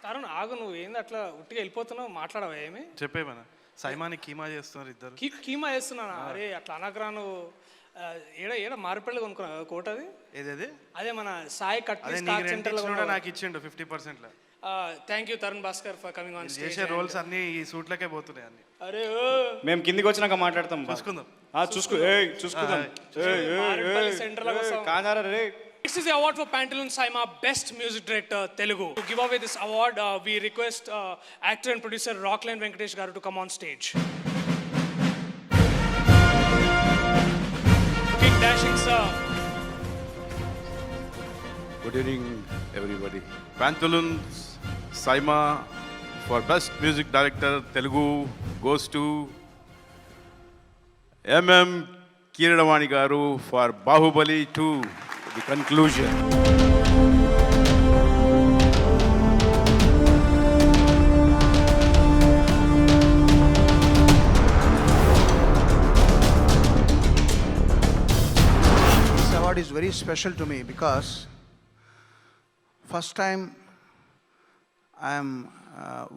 కారణం ఆగు, నువ్వు ఏంది అట్లా ఉట్టిగా వెళ్ళిపోతున్నావు, మాట్లాడవా ఏమి? చెప్పేమన్నా సైమాని కీమా చేస్తున్నారు ఇద్దరు. కీమా చేస్తున్నానా? అరే అట్లా అనకరా నువ్వు. ఏడ ఏడ మారిపల్లి కొనుక్కున్నావు కదా కోట, అది ఏదేది అదే మన సాయి కట్ నాకు ఇచ్చిండు 50%. Thank you Tarun Bhaskar for coming on stage. చేసే రోల్స్ అన్ని ఈ సూట్లకే పోతున్నాయి అన్ని. అరే మేము కిందికి వచ్చినాక మాట్లాడతాం, చూసుకుందాం. చూసుకుందాం. This is the award for Pantaloon Saima Best Music Director Telugu. To give away this award, we request actor and producer Rockland Venkatesh garu to come on stage. Kick dashing sir. Good evening everybody. Pantaloon Saima for Best Music Director Telugu goes to M.M. Keeradamani garu for Bahubali 2. The conclusion. This award is very special to me because first time I am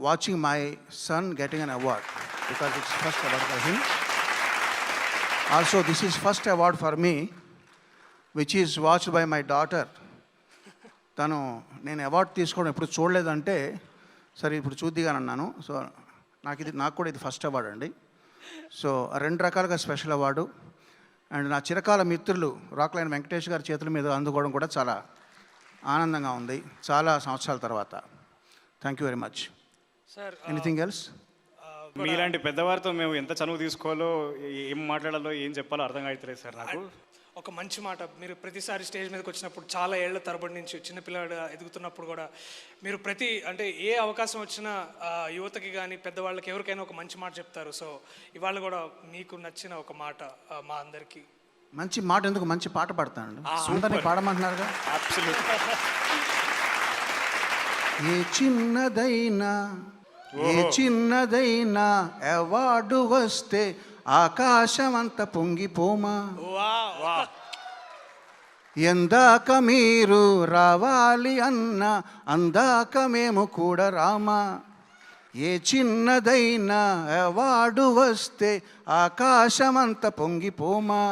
watching my son getting an award because it's first award for him. Also, this is first award for me, which is watched by my daughter. తను నేను award తీసుకోవడం ఎప్పుడు చూడలేదంటే సరే ఇప్పుడు చూద్దిగానన్నాను. So నాకు కూడా ఇది first award అండి. సో 2 రకాలుగా స్పెషల్ అవార్డు. అండ్ నా చిరకాల మిత్రులు రాక్లైన్ వెంకటేష్ గారి చేతుల మీద అందుకోవడం కూడా చాలా ఆనందంగా ఉంది చాలా సంవత్సరాల తర్వాత. Thank you very much sir. Anything else? మీలాంటి పెద్దవారితో మేము ఎంత చనువు తీసుకోవాలో, ఏం మాట్లాడాలో, ఏం చెప్పాలో అర్థం కావట్లేదు సార్ నాకు. ఒక మంచి మాట, మీరు ప్రతిసారి స్టేజ్ మీదకి వచ్చినప్పుడు చాలా ఏళ్ల తరబడి నుంచి చిన్నపిల్లడు ఎదుగుతున్నప్పుడు కూడా మీరు అంటే ఏ అవకాశం వచ్చినా యువతకి కానీ పెద్దవాళ్ళకి ఎవరికైనా ఒక మంచి మాట చెప్తారు. సో ఇవాళ కూడా మీకు నచ్చిన ఒక మాట మా అందరికీ. మంచి మాట ఎందుకు, మంచి పాట పాడతానండి. అందరినీ పాడమంటున్నారుగా. ఏ చిన్నదైనా అవార్డు వస్తే ఆకాశం అంత పొంగిపోమా, ఎందాక మీరు రావాలి అన్న అందాక మేము కూడా రామా. ఏ చిన్నదైనా అవార్డు వస్తే ఆకాశం అంత పొంగిపోమా,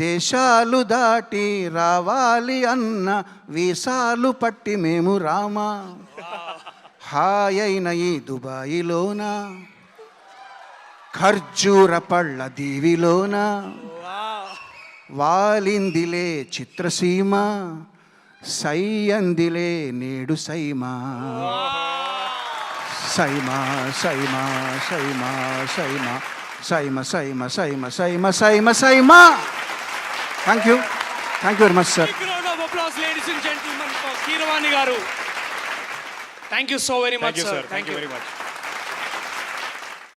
దేశాలు దాటి రావాలి అన్న వీసాలు పట్టి మేము రామా. హాయైన ఈ దుబాయిలోన ఖర్జూర పళ్ళ దీవిలోన వాలిందిలే చిత్రసీమ, సై అందిలే నేడు SIIMA. SIIMA SIIMA SIIMA SIIMA SIIMA SIIMA SIIMA SIIMA SIIMA SIIMA. Thank you very much sir. Ladies and gentlemen, for Keeravani garu. Thank you so very much, sir. Thank you very much.